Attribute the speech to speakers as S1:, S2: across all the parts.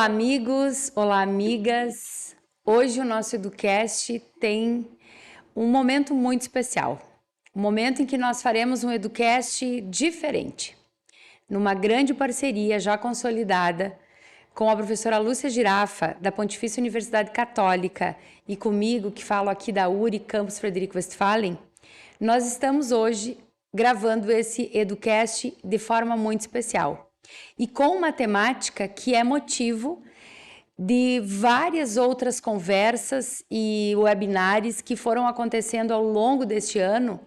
S1: Olá, amigos! Olá, amigas! Hoje o nosso Educast tem um momento muito especial. Um momento em que nós faremos um Educast diferente, numa grande parceria já consolidada com a professora Lúcia Girafa, da Pontifícia Universidade Católica, e comigo, que falo aqui da URI, Campus Frederico Westphalen. Nós estamos hoje gravando esse Educast de forma muito especial e com uma temática que é motivo de várias outras conversas e webinars que foram acontecendo ao longo deste ano,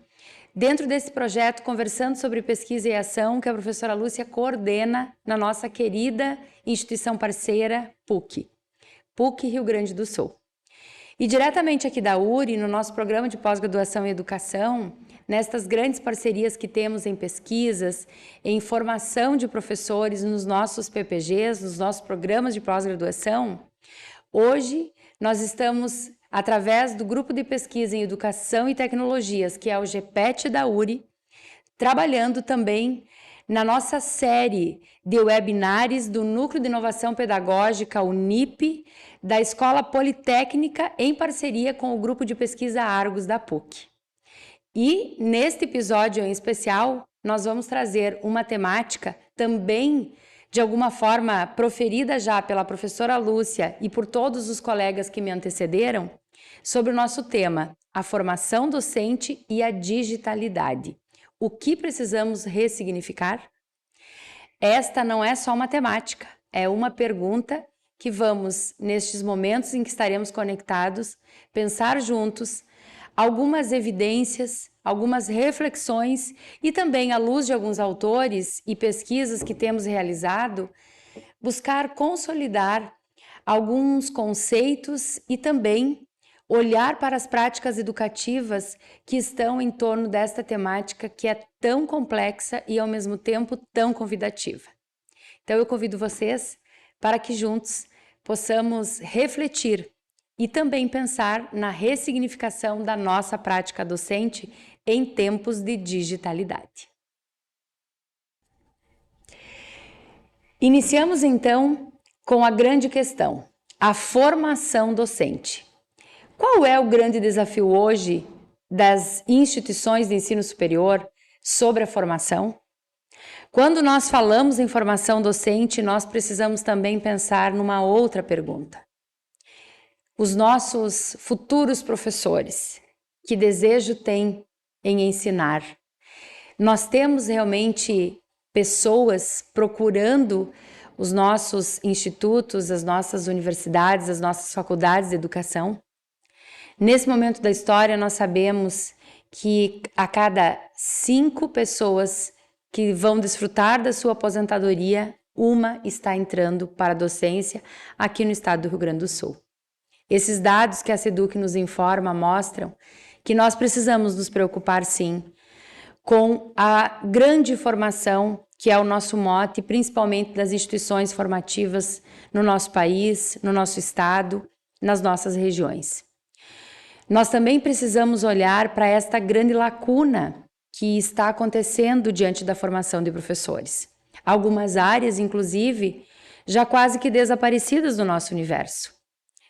S1: dentro desse projeto Conversando sobre Pesquisa e Ação, que a professora Lúcia coordena na nossa querida instituição parceira PUC Rio Grande do Sul. E diretamente aqui da URI, no nosso programa de pós-graduação em educação, nestas grandes parcerias que temos em pesquisas, em formação de professores nos nossos PPGs, nos nossos programas de pós-graduação, hoje nós estamos, através do Grupo de Pesquisa em Educação e Tecnologias, que é o GPET da URI, trabalhando também na nossa série de webinars do Núcleo de Inovação Pedagógica, o NIP, da Escola Politécnica, em parceria com o Grupo de Pesquisa Argos da PUC. E neste episódio em especial, nós vamos trazer uma temática também, de alguma forma, proferida já pela professora Lúcia e por todos os colegas que me antecederam, sobre o nosso tema, a formação docente e a digitalidade. O que precisamos ressignificar? Esta não é só uma temática, é uma pergunta que vamos, nestes momentos em que estaremos conectados, pensar juntos algumas evidências, algumas reflexões e também, à luz de alguns autores e pesquisas que temos realizado, buscar consolidar alguns conceitos e também olhar para as práticas educativas que estão em torno desta temática que é tão complexa e, ao mesmo tempo, tão convidativa. Então, eu convido vocês para que juntos possamos refletir e também pensar na ressignificação da nossa prática docente em tempos de digitalidade. Iniciamos, então, com a grande questão, a formação docente. Qual é o grande desafio hoje das instituições de ensino superior sobre a formação? Quando nós falamos em formação docente, nós precisamos também pensar numa outra pergunta. Os nossos futuros professores, que desejo têm em ensinar? Nós temos realmente pessoas procurando os nossos institutos, as nossas universidades, as nossas faculdades de educação? Nesse momento da história, nós sabemos que a cada 5 pessoas que vão desfrutar da sua aposentadoria, uma está entrando para a docência aqui no estado do Rio Grande do Sul. Esses dados que a SEDUC nos informa mostram que nós precisamos nos preocupar, sim, com a grande formação que é o nosso mote, principalmente das instituições formativas no nosso país, no nosso estado, nas nossas regiões. Nós também precisamos olhar para esta grande lacuna que está acontecendo diante da formação de professores. Algumas áreas, inclusive, já quase que desaparecidas do nosso universo.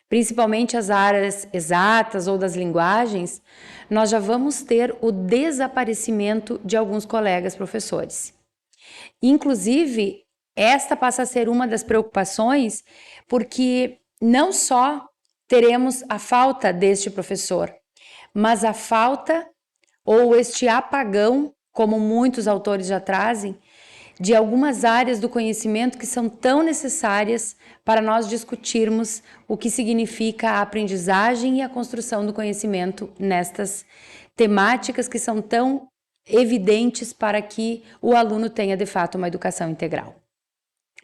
S1: Principalmente as áreas exatas ou das linguagens, nós já vamos ter o desaparecimento de alguns colegas professores. Inclusive, esta passa a ser uma das preocupações, porque não só teremos a falta deste professor, mas a falta ou este apagão, como muitos autores já trazem, de algumas áreas do conhecimento que são tão necessárias para nós discutirmos o que significa a aprendizagem e a construção do conhecimento nestas temáticas que são tão evidentes para que o aluno tenha de fato uma educação integral.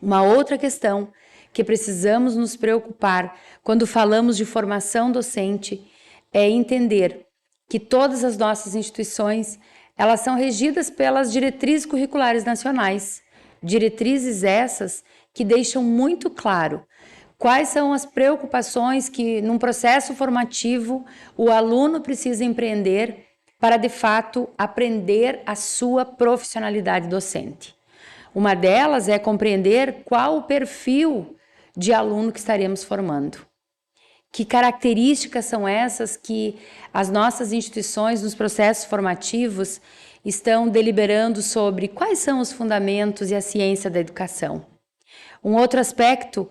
S1: Uma outra questão que precisamos nos preocupar quando falamos de formação docente é entender que todas as nossas instituições, elas são regidas pelas diretrizes curriculares nacionais, diretrizes essas que deixam muito claro quais são as preocupações que num processo formativo o aluno precisa empreender para de fato aprender a sua profissionalidade docente. Uma delas é compreender qual o perfil de aluno que estaremos formando. Que características são essas que as nossas instituições, nos processos formativos, estão deliberando sobre quais são os fundamentos e a ciência da educação? Um outro aspecto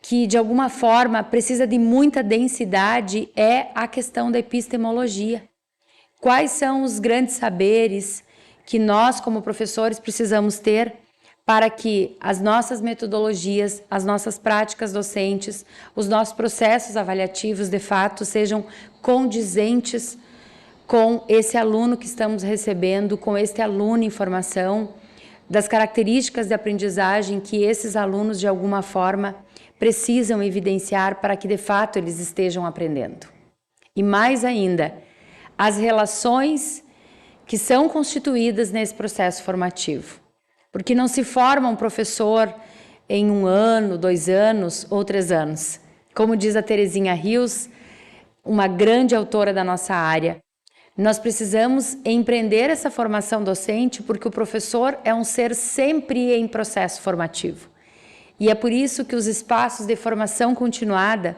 S1: que, de alguma forma, precisa de muita densidade é a questão da epistemologia. Quais são os grandes saberes que nós, como professores, precisamos ter para que as nossas metodologias, as nossas práticas docentes, os nossos processos avaliativos, de fato, sejam condizentes com esse aluno que estamos recebendo, com este aluno em formação, das características de aprendizagem que esses alunos, de alguma forma, precisam evidenciar para que, de fato, eles estejam aprendendo. E mais ainda, as relações que são constituídas nesse processo formativo. Porque não se forma um professor em 1 ano, 2 anos ou 3 anos. Como diz a Terezinha Rios, uma grande autora da nossa área, nós precisamos empreender essa formação docente porque o professor é um ser sempre em processo formativo. E é por isso que os espaços de formação continuada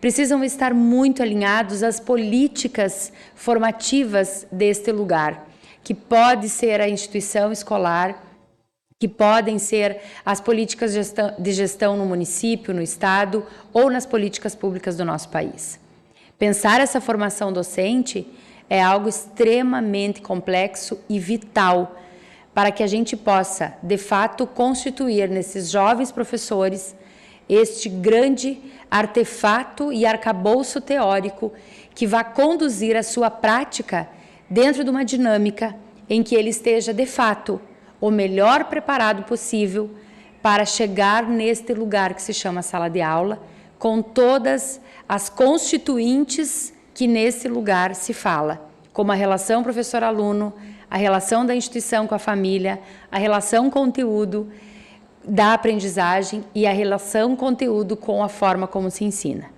S1: precisam estar muito alinhados às políticas formativas deste lugar, que pode ser a instituição escolar, que podem ser as políticas de gestão no município, no estado ou nas políticas públicas do nosso país. Pensar essa formação docente é algo extremamente complexo e vital para que a gente possa, de fato, constituir nesses jovens professores este grande artefato e arcabouço teórico que vai conduzir a sua prática dentro de uma dinâmica em que ele esteja, de fato, o melhor preparado possível para chegar neste lugar que se chama sala de aula, com todas as constituintes que nesse lugar se fala, como a relação professor-aluno, a relação da instituição com a família, a relação conteúdo da aprendizagem e a relação conteúdo com a forma como se ensina.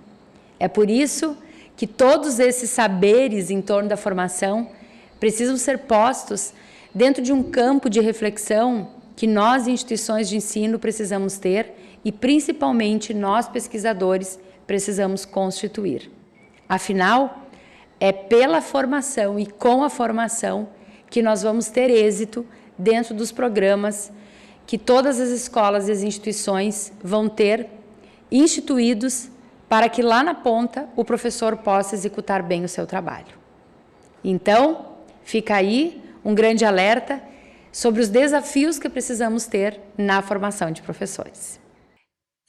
S1: É por isso que todos esses saberes em torno da formação precisam ser postos dentro de um campo de reflexão que nós, instituições de ensino, precisamos ter e, principalmente, nós, pesquisadores, precisamos constituir. Afinal, é pela formação e com a formação que nós vamos ter êxito dentro dos programas que todas as escolas e as instituições vão ter instituídos para que lá na ponta o professor possa executar bem o seu trabalho. Então, fica aí um grande alerta sobre os desafios que precisamos ter na formação de professores.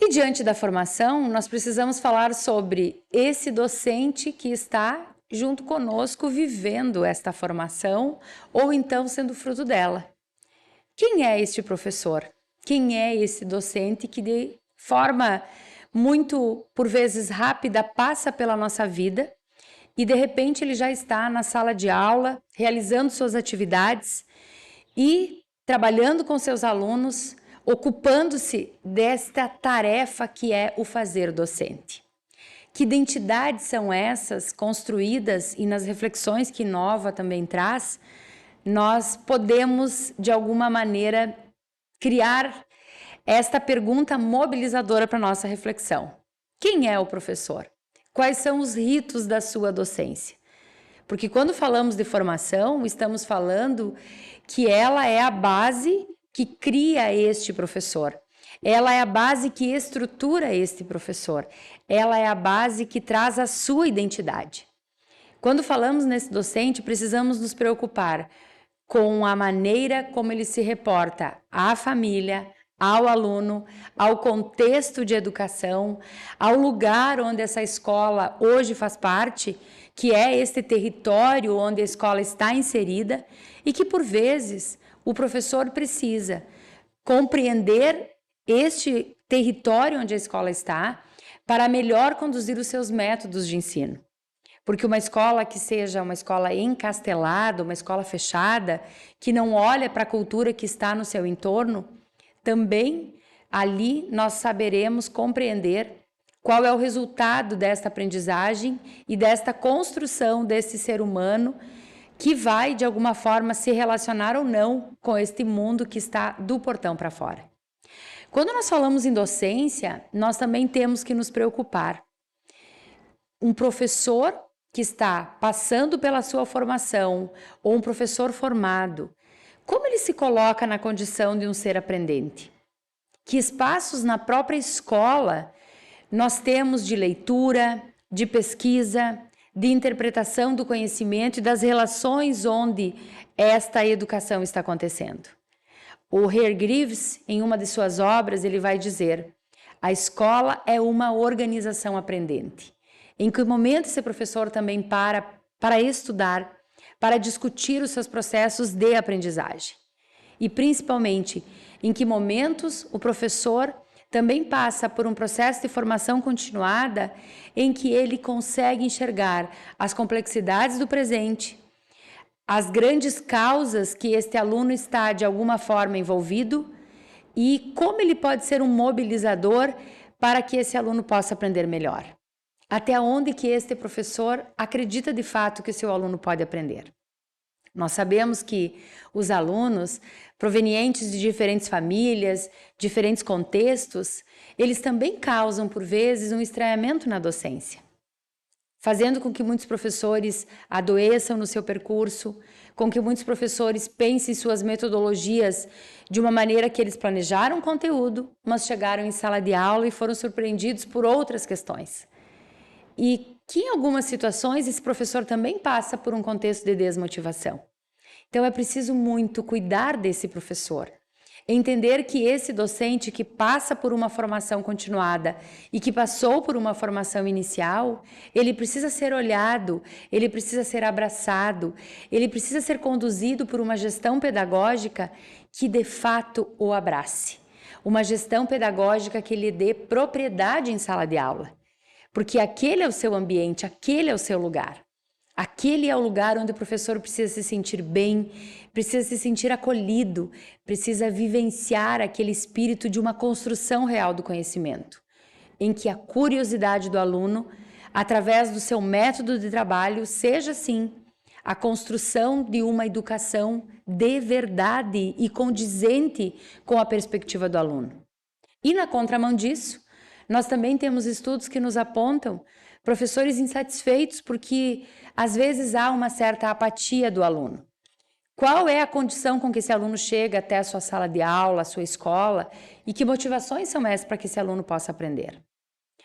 S1: E diante da formação, nós precisamos falar sobre esse docente que está junto conosco vivendo esta formação ou então sendo fruto dela. Quem é este professor? Quem é esse docente que de forma muito, por vezes rápida, passa pela nossa vida e de repente ele já está na sala de aula, realizando suas atividades e trabalhando com seus alunos, ocupando-se desta tarefa que é o fazer docente. Que identidades são essas construídas e nas reflexões que Nova também traz, nós podemos, de alguma maneira, criar esta pergunta mobilizadora para a nossa reflexão. Quem é o professor? Quais são os ritos da sua docência? Porque quando falamos de formação, estamos falando que ela é a base que cria este professor. Ela é a base que estrutura este professor. Ela é a base que traz a sua identidade. Quando falamos nesse docente, precisamos nos preocupar com a maneira como ele se reporta à família, ao aluno, ao contexto de educação, ao lugar onde essa escola hoje faz parte, que é este território onde a escola está inserida e que, por vezes, o professor precisa compreender este território onde a escola está para melhor conduzir os seus métodos de ensino. Porque uma escola que seja uma escola encastelada, uma escola fechada, que não olha para a cultura que está no seu entorno, também ali nós saberemos compreender qual é o resultado desta aprendizagem e desta construção desse ser humano que vai, de alguma forma, se relacionar ou não com este mundo que está do portão para fora. Quando nós falamos em docência, nós também temos que nos preocupar. Um professor que está passando pela sua formação, ou um professor formado, como ele se coloca na condição de um ser aprendente? Que espaços na própria escola nós temos de leitura, de pesquisa, de interpretação do conhecimento e das relações onde esta educação está acontecendo? O Hargreaves, em uma de suas obras, ele vai dizer: a escola é uma organização aprendente. Em que momento esse professor também para estudar, para discutir os seus processos de aprendizagem? E principalmente, em que momentos o professor também passa por um processo de formação continuada em que ele consegue enxergar as complexidades do presente, as grandes causas que este aluno está de alguma forma envolvido e como ele pode ser um mobilizador para que esse aluno possa aprender melhor. Até onde que este professor acredita de fato que o seu aluno pode aprender. Nós sabemos que os alunos provenientes de diferentes famílias, diferentes contextos, eles também causam, por vezes, um estranhamento na docência, fazendo com que muitos professores adoeçam no seu percurso, com que muitos professores pensem suas metodologias de uma maneira que eles planejaram o conteúdo, mas chegaram em sala de aula e foram surpreendidos por outras questões. E que em algumas situações esse professor também passa por um contexto de desmotivação. Então é preciso muito cuidar desse professor, entender que esse docente que passa por uma formação continuada e que passou por uma formação inicial, ele precisa ser olhado, ele precisa ser abraçado, ele precisa ser conduzido por uma gestão pedagógica que de fato o abrace, uma gestão pedagógica que lhe dê propriedade em sala de aula. Porque aquele é o seu ambiente, aquele é o seu lugar. Aquele é o lugar onde o professor precisa se sentir bem, precisa se sentir acolhido, precisa vivenciar aquele espírito de uma construção real do conhecimento, em que a curiosidade do aluno, através do seu método de trabalho, seja sim a construção de uma educação de verdade e condizente com a perspectiva do aluno. E na contramão disso, nós também temos estudos que nos apontam professores insatisfeitos porque às vezes há uma certa apatia do aluno. Qual é a condição com que esse aluno chega até a sua sala de aula, a sua escola e que motivações são essas para que esse aluno possa aprender?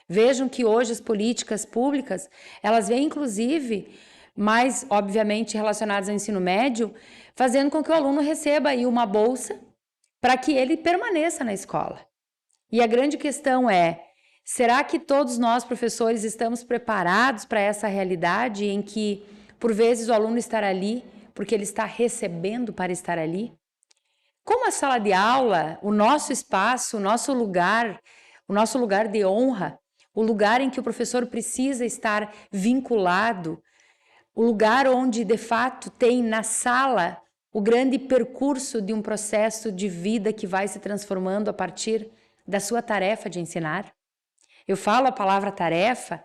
S1: Vejam que hoje as políticas públicas, elas vêm inclusive mais obviamente relacionadas ao ensino médio, fazendo com que o aluno receba aí uma bolsa para que ele permaneça na escola. E a grande questão é: será que todos nós, professores, estamos preparados para essa realidade em que, por vezes, o aluno está ali porque ele está recebendo para estar ali? Como a sala de aula, o nosso espaço, o nosso lugar de honra, o lugar em que o professor precisa estar vinculado, o lugar onde, de fato, tem na sala o grande percurso de um processo de vida que vai se transformando a partir da sua tarefa de ensinar? Eu falo a palavra tarefa,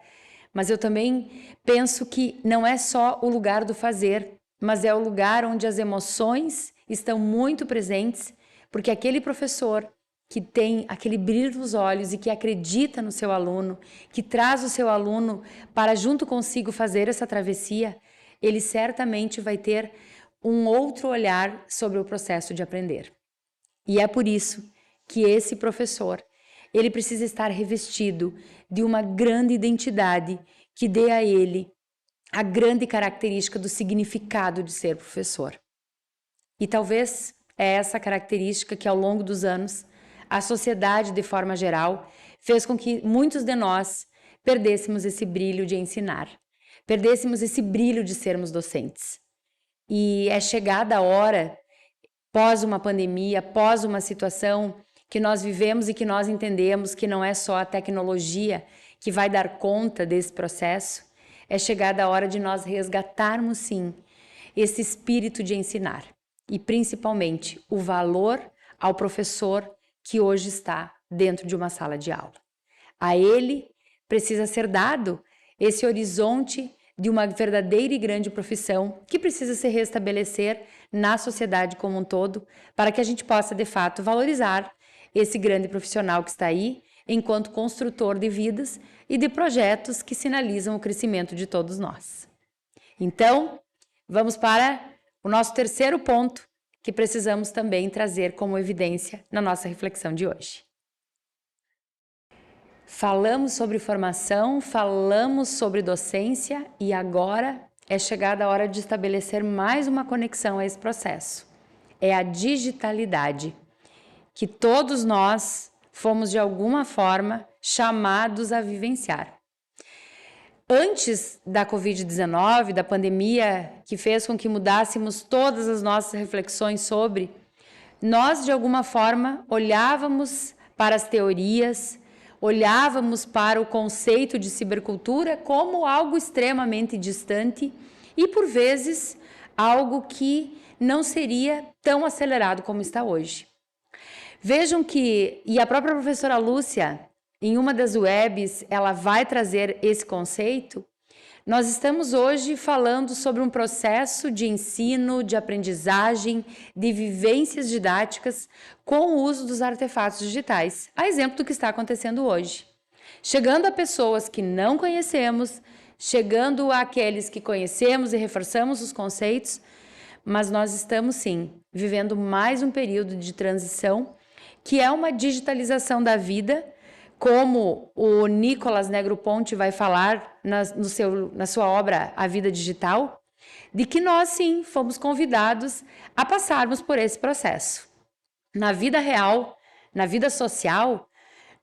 S1: mas eu também penso que não é só o lugar do fazer, mas é o lugar onde as emoções estão muito presentes, porque aquele professor que tem aquele brilho nos olhos e que acredita no seu aluno, que traz o seu aluno para junto consigo fazer essa travessia, ele certamente vai ter um outro olhar sobre o processo de aprender. E é por isso que esse professor, ele precisa estar revestido de uma grande identidade que dê a ele a grande característica do significado de ser professor. E talvez é essa característica que ao longo dos anos, a sociedade de forma geral, fez com que muitos de nós perdêssemos esse brilho de ensinar, perdêssemos esse brilho de sermos docentes. E é chegada a hora, pós uma pandemia, pós uma situação que nós vivemos e que nós entendemos que não é só a tecnologia que vai dar conta desse processo, é chegada a hora de nós resgatarmos, sim, esse espírito de ensinar e, principalmente, o valor ao professor que hoje está dentro de uma sala de aula. A ele precisa ser dado esse horizonte de uma verdadeira e grande profissão que precisa se restabelecer na sociedade como um todo para que a gente possa, de fato, valorizar esse grande profissional que está aí, enquanto construtor de vidas e de projetos que sinalizam o crescimento de todos nós. Então, vamos para o nosso terceiro ponto, que precisamos também trazer como evidência na nossa reflexão de hoje. Falamos sobre formação, falamos sobre docência e agora é chegada a hora de estabelecer mais uma conexão a esse processo. É a digitalidade, que todos nós fomos de alguma forma chamados a vivenciar. Antes da Covid-19, da pandemia, que fez com que mudássemos todas as nossas reflexões sobre, nós de alguma forma olhávamos para as teorias, olhávamos para o conceito de cibercultura como algo extremamente distante e, por vezes, algo que não seria tão acelerado como está hoje. Vejam que, e a própria professora Lúcia, em uma das webs, ela vai trazer esse conceito. Nós estamos hoje falando sobre um processo de ensino, de aprendizagem, de vivências didáticas com o uso dos artefatos digitais, a exemplo do que está acontecendo hoje. Chegando a pessoas que não conhecemos, chegando àqueles que conhecemos e reforçamos os conceitos, mas nós estamos sim vivendo mais um período de transição, que é uma digitalização da vida, como o Nicolas Negroponte vai falar na sua obra A Vida Digital, de que nós sim fomos convidados a passarmos por esse processo. Na vida real, na vida social,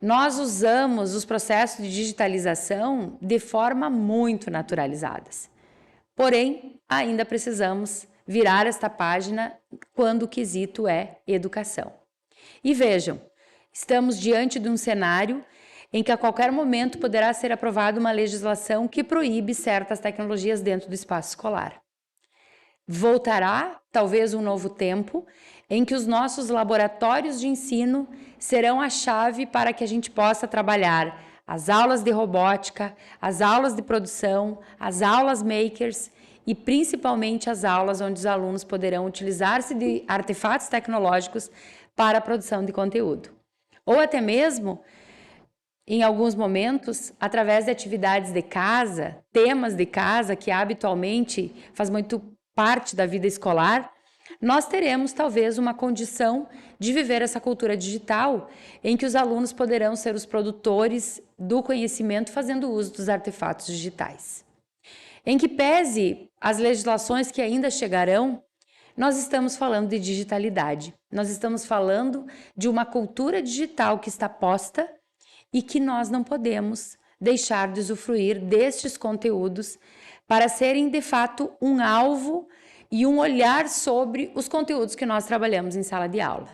S1: nós usamos os processos de digitalização de forma muito naturalizadas. Porém, ainda precisamos virar esta página quando o quesito é educação. E vejam, estamos diante de um cenário em que a qualquer momento poderá ser aprovada uma legislação que proíbe certas tecnologias dentro do espaço escolar. Voltará, talvez, um novo tempo em que os nossos laboratórios de ensino serão a chave para que a gente possa trabalhar as aulas de robótica, as aulas de produção, as aulas makers e principalmente as aulas onde os alunos poderão utilizar-se de artefatos tecnológicos para a produção de conteúdo. Ou até mesmo, em alguns momentos, através de atividades de casa, temas de casa, que habitualmente faz muito parte da vida escolar, nós teremos talvez uma condição de viver essa cultura digital, em que os alunos poderão ser os produtores do conhecimento fazendo uso dos artefatos digitais. Em que pese as legislações que ainda chegarão, nós estamos falando de digitalidade, nós estamos falando de uma cultura digital que está posta e que nós não podemos deixar de usufruir destes conteúdos para serem, de fato, um alvo e um olhar sobre os conteúdos que nós trabalhamos em sala de aula.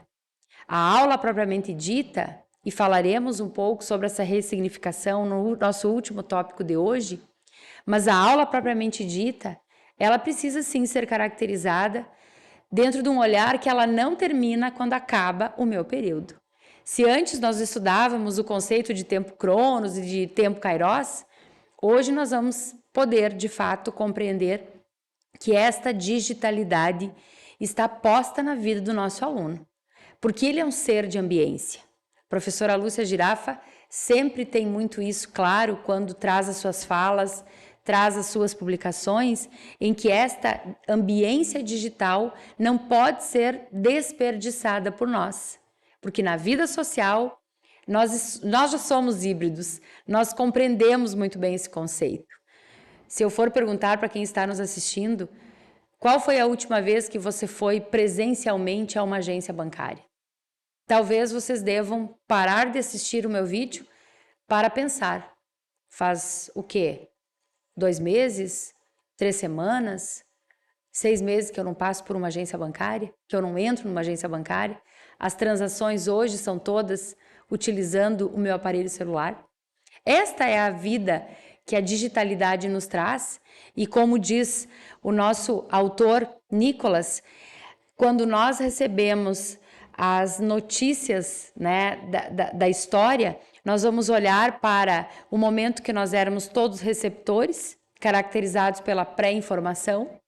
S1: A aula propriamente dita, e falaremos um pouco sobre essa ressignificação no nosso último tópico de hoje, mas a aula propriamente dita, ela precisa sim ser caracterizada dentro de um olhar que ela não termina quando acaba o meu período. Se antes nós estudávamos o conceito de tempo cronos e de tempo kairos, hoje nós vamos poder, de fato, compreender que esta digitalidade está posta na vida do nosso aluno, porque ele é um ser de ambiência. A professora Lúcia Girafa sempre tem muito isso claro quando traz as suas falas, traz as suas publicações, em que esta ambiência digital não pode ser desperdiçada por nós, porque na vida social nós já somos híbridos, nós compreendemos muito bem esse conceito. Se eu for perguntar para quem está nos assistindo, qual foi a última vez que você foi presencialmente a uma agência bancária? Talvez vocês devam parar de assistir o meu vídeo para pensar. Faz o quê? 2 meses? 3 semanas? 6 meses que eu não passo por uma agência bancária? Que eu não entro numa agência bancária? As transações hoje são todas utilizando o meu aparelho celular? Esta é a vida que a digitalidade nos traz e, como diz o nosso autor Nicolas, quando nós recebemos as notícias, né, da história, nós vamos olhar para o momento que nós éramos todos receptores, caracterizados pela pré-informação.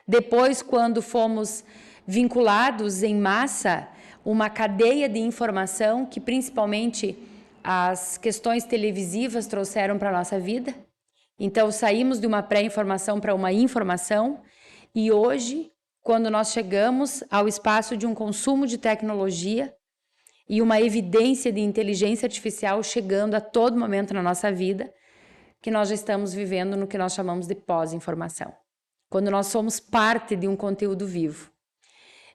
S1: Depois, quando fomos vinculados em massa, uma cadeia de informação que principalmente as questões televisivas trouxeram para a nossa vida. Então, saímos de uma pré-informação para uma informação e hoje, quando nós chegamos ao espaço de um consumo de tecnologia e uma evidência de inteligência artificial chegando a todo momento na nossa vida, que nós já estamos vivendo no que nós chamamos de pós-informação, quando nós somos parte de um conteúdo vivo.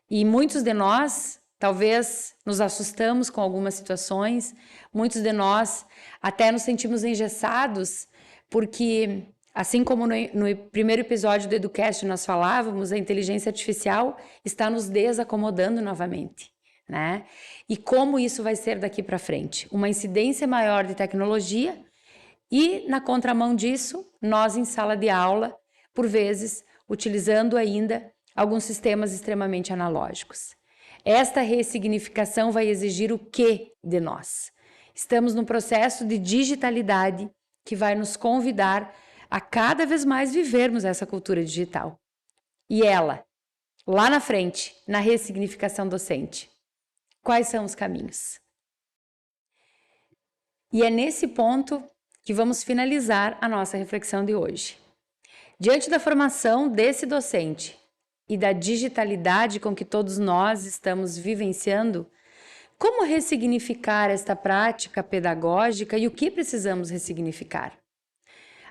S1: E muitos de nós, talvez, nos assustamos com algumas situações, muitos de nós até nos sentimos engessados, porque, assim como no primeiro episódio do Educast nós falávamos, a inteligência artificial está nos desacomodando novamente, né? E como isso vai ser daqui para frente? Uma incidência maior de tecnologia e, na contramão disso, nós em sala de aula, por vezes, utilizando ainda alguns sistemas extremamente analógicos. Esta ressignificação vai exigir o quê de nós? Estamos num processo de digitalidade que vai nos convidar a cada vez mais vivermos essa cultura digital. E ela, lá na frente, na ressignificação docente, quais são os caminhos? E é nesse ponto que vamos finalizar a nossa reflexão de hoje. Diante da formação desse docente e da digitalidade com que todos nós estamos vivenciando, como ressignificar esta prática pedagógica e o que precisamos ressignificar?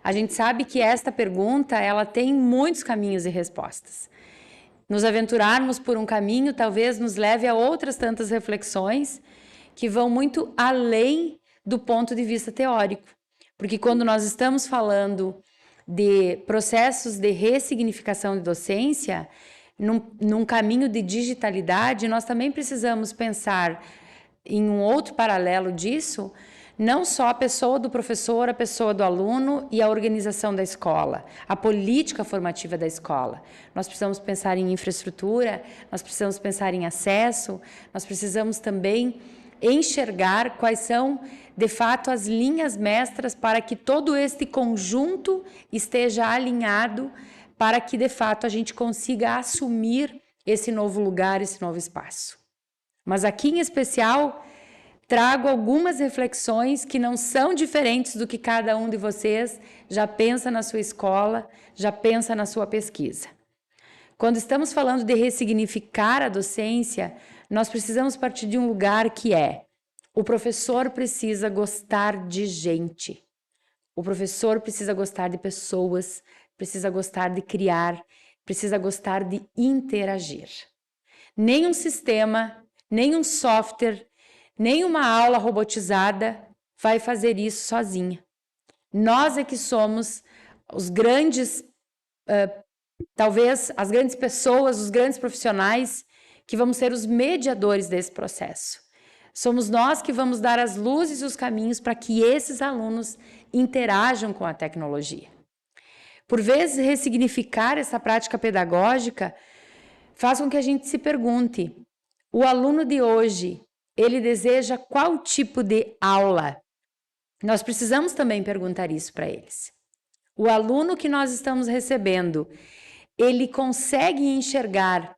S1: A gente sabe que esta pergunta, ela tem muitos caminhos e respostas. Nos aventurarmos por um caminho talvez nos leve a outras tantas reflexões que vão muito além do ponto de vista teórico. Porque quando nós estamos falando de processos de ressignificação de docência, num caminho de digitalidade, nós também precisamos pensar em um outro paralelo disso, não só a pessoa do professor, a pessoa do aluno e a organização da escola, a política formativa da escola. Nós precisamos pensar em infraestrutura, nós precisamos pensar em acesso, nós precisamos também enxergar quais são, de fato, as linhas mestras para que todo este conjunto esteja alinhado para que, de fato, a gente consiga assumir esse novo lugar, esse novo espaço. Mas aqui, em especial, trago algumas reflexões que não são diferentes do que cada um de vocês já pensa na sua escola, já pensa na sua pesquisa. Quando estamos falando de ressignificar a docência, nós precisamos partir de um lugar que é: o professor precisa gostar de gente, o professor precisa gostar de pessoas, precisa gostar de criar, precisa gostar de interagir. Nenhum sistema, nenhum software, nenhuma aula robotizada vai fazer isso sozinha. Nós é que somos os grandes, talvez as grandes pessoas, os grandes profissionais que vamos ser os mediadores desse processo. Somos nós que vamos dar as luzes e os caminhos para que esses alunos interajam com a tecnologia. Por vezes, ressignificar essa prática pedagógica faz com que a gente se pergunte: o aluno de hoje, ele deseja qual tipo de aula? Nós precisamos também perguntar isso para eles. O aluno que nós estamos recebendo, ele consegue enxergar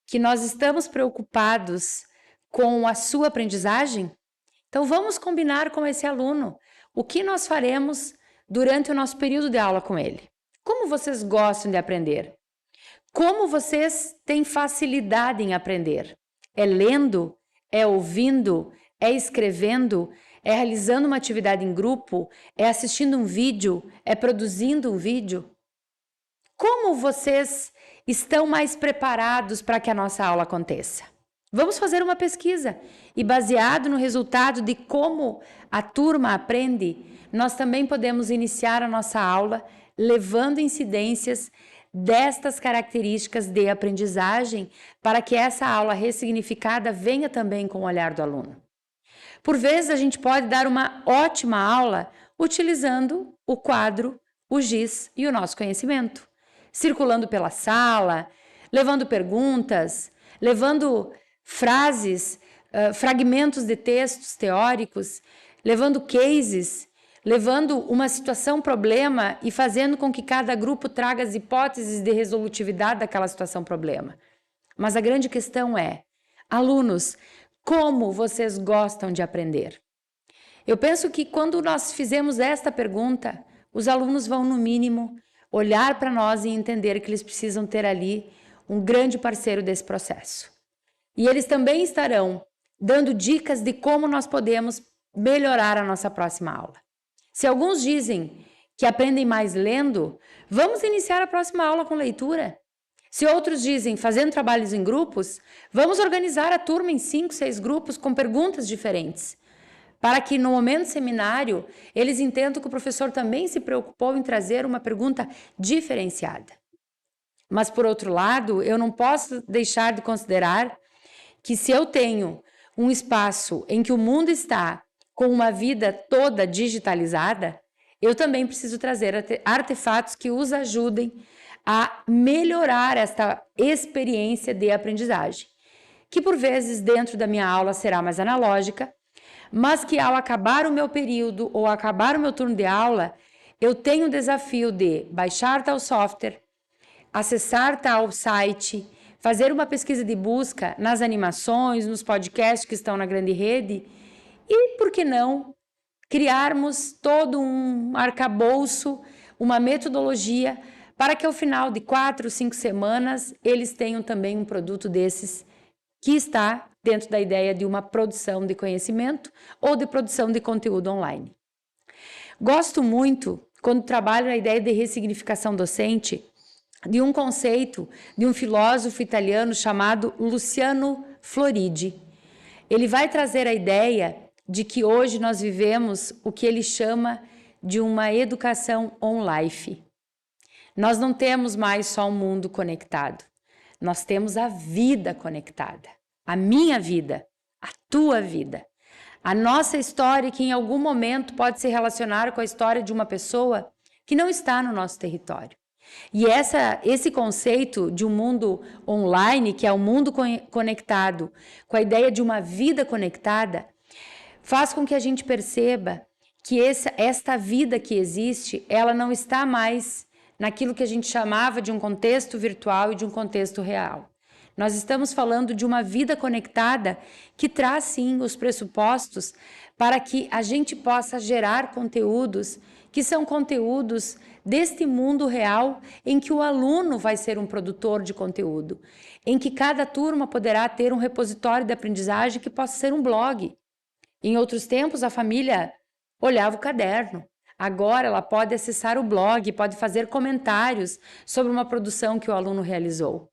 S1: que nós estamos preocupados com a sua aprendizagem? Então, vamos combinar com esse aluno o que nós faremos durante o nosso período de aula com ele. Como vocês gostam de aprender? Como vocês têm facilidade em aprender? É lendo? É ouvindo? É escrevendo? É realizando uma atividade em grupo? É assistindo um vídeo? É produzindo um vídeo? Como vocês estão mais preparados para que a nossa aula aconteça? Vamos fazer uma pesquisa e, baseado no resultado de como a turma aprende, nós também podemos iniciar a nossa aula levando incidências destas características de aprendizagem para que essa aula ressignificada venha também com o olhar do aluno. Por vezes, a gente pode dar uma ótima aula utilizando o quadro, o giz e o nosso conhecimento, circulando pela sala, levando perguntas, levando frases, fragmentos de textos teóricos, levando cases, levando uma situação problema e fazendo com que cada grupo traga as hipóteses de resolutividade daquela situação problema. Mas a grande questão é: alunos, Como vocês gostam de aprender? Eu penso que quando nós fizemos esta pergunta, os alunos vão, no mínimo, olhar para nós e entender que eles precisam ter ali um grande parceiro desse processo. E eles também estarão dando dicas de como nós podemos melhorar a nossa próxima aula. Se alguns dizem que aprendem mais lendo, vamos iniciar a próxima aula com leitura. Se outros dizem fazendo trabalhos em grupos, vamos organizar a turma em 5, 6 grupos com perguntas diferentes, para que no momento seminário eles entendam que o professor também se preocupou em trazer uma pergunta diferenciada. Mas, por outro lado, eu não posso deixar de considerar que se eu tenho um espaço em que o mundo está com uma vida toda digitalizada, eu também preciso trazer artefatos que os ajudem a melhorar esta experiência de aprendizagem, que por vezes dentro da minha aula será mais analógica, mas que ao acabar o meu período ou acabar o meu turno de aula, eu tenho o desafio de baixar tal software, acessar tal site, fazer uma pesquisa de busca nas animações, nos podcasts que estão na grande rede e, por que não, criarmos todo um arcabouço, uma metodologia para que ao final de 4, 5 semanas eles tenham também um produto desses que está dentro da ideia de uma produção de conhecimento ou de produção de conteúdo online. Gosto muito, quando trabalho na ideia de ressignificação docente, de um conceito de um filósofo italiano chamado Luciano Floridi. Ele vai trazer a ideia de que hoje nós vivemos o que ele chama de uma educação on-life. Nós não temos mais só um mundo conectado, nós temos a vida conectada, a minha vida, a tua vida, a nossa história que em algum momento pode se relacionar com a história de uma pessoa que não está no nosso território. E esse conceito de um mundo online, que é um mundo conectado, com a ideia de uma vida conectada, faz com que a gente perceba que esta vida que existe, ela não está mais naquilo que a gente chamava de um contexto virtual e de um contexto real. Nós estamos falando de uma vida conectada que traz, sim, os pressupostos para que a gente possa gerar conteúdos que são conteúdos deste mundo real em que o aluno vai ser um produtor de conteúdo, em que cada turma poderá ter um repositório de aprendizagem que possa ser um blog. Em outros tempos, a família olhava o caderno. Agora ela pode acessar o blog, pode fazer comentários sobre uma produção que o aluno realizou.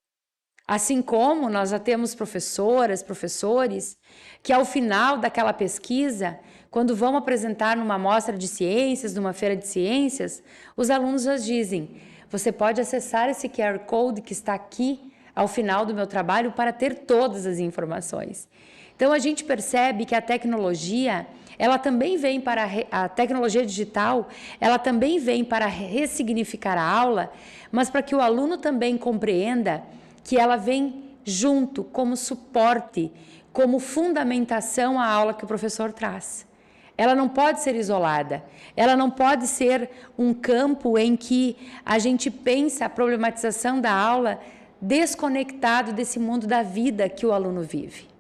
S1: Assim como nós já temos professoras, professores, que ao final daquela pesquisa, quando vão apresentar numa mostra de ciências, numa feira de ciências, os alunos já dizem: você pode acessar esse QR Code que está aqui ao final do meu trabalho para ter todas as informações. Então a gente percebe que a tecnologia, ela também vem para a tecnologia digital, ela também vem para ressignificar a aula, mas para que o aluno também compreenda que ela vem junto como suporte, como fundamentação à aula que o professor traz. Ela não pode ser isolada, ela não pode ser um campo em que a gente pensa a problematização da aula desconectado desse mundo da vida que o aluno vive.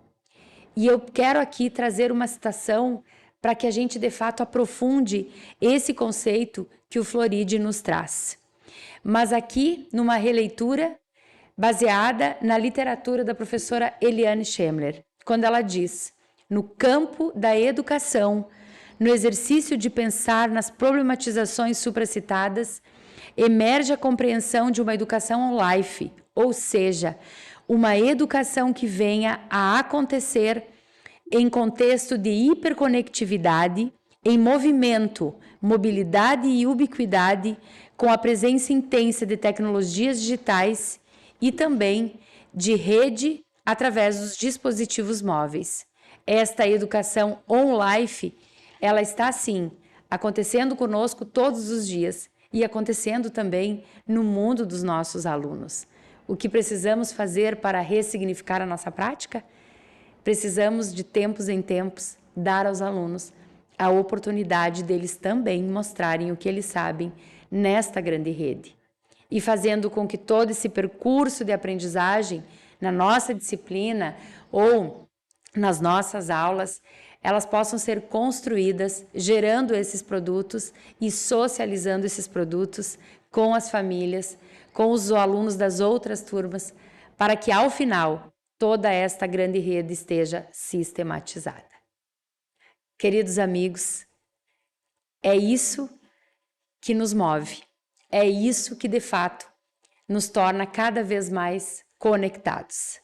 S1: E eu quero aqui trazer uma citação para que a gente de fato aprofunde esse conceito que o Floridi nos traz. Mas aqui, numa releitura baseada na literatura da professora Eliane Schemler, quando ela diz: no campo da educação, no exercício de pensar nas problematizações supracitadas, emerge a compreensão de uma educação on-life, ou seja, uma educação que venha a acontecer em contexto de hiperconectividade, em movimento, mobilidade e ubiquidade, com a presença intensa de tecnologias digitais e também de rede através dos dispositivos móveis. Esta educação on-life, ela está sim acontecendo conosco todos os dias e acontecendo também no mundo dos nossos alunos. O que precisamos fazer para ressignificar a nossa prática? Precisamos, de tempos em tempos, dar aos alunos a oportunidade deles também mostrarem o que eles sabem nesta grande rede. E fazendo com que todo esse percurso de aprendizagem na nossa disciplina ou nas nossas aulas, elas possam ser construídas gerando esses produtos e socializando esses produtos com as famílias, com os alunos das outras turmas, para que ao final toda esta grande rede esteja sistematizada. Queridos amigos, é isso que nos move, é isso que de fato nos torna cada vez mais conectados.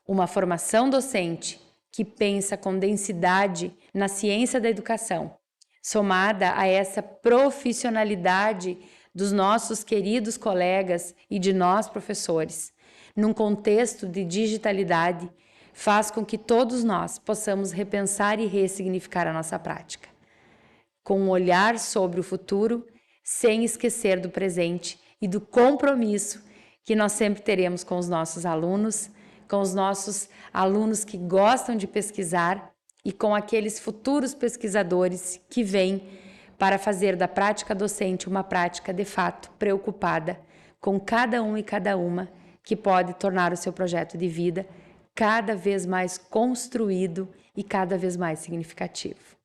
S1: Uma formação docente que pensa com densidade na ciência da educação, somada a essa profissionalidade dos nossos queridos colegas e de nós professores, num contexto de digitalidade, faz com que todos nós possamos repensar e ressignificar a nossa prática, com um olhar sobre o futuro, sem esquecer do presente e do compromisso que nós sempre teremos com os nossos alunos, com os nossos alunos que gostam de pesquisar e com aqueles futuros pesquisadores que vêm para fazer da prática docente uma prática de fato preocupada com cada um e cada uma que pode tornar o seu projeto de vida cada vez mais construído e cada vez mais significativo.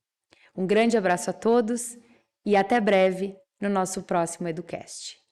S1: Um grande abraço a todos e até breve no nosso próximo EduCast.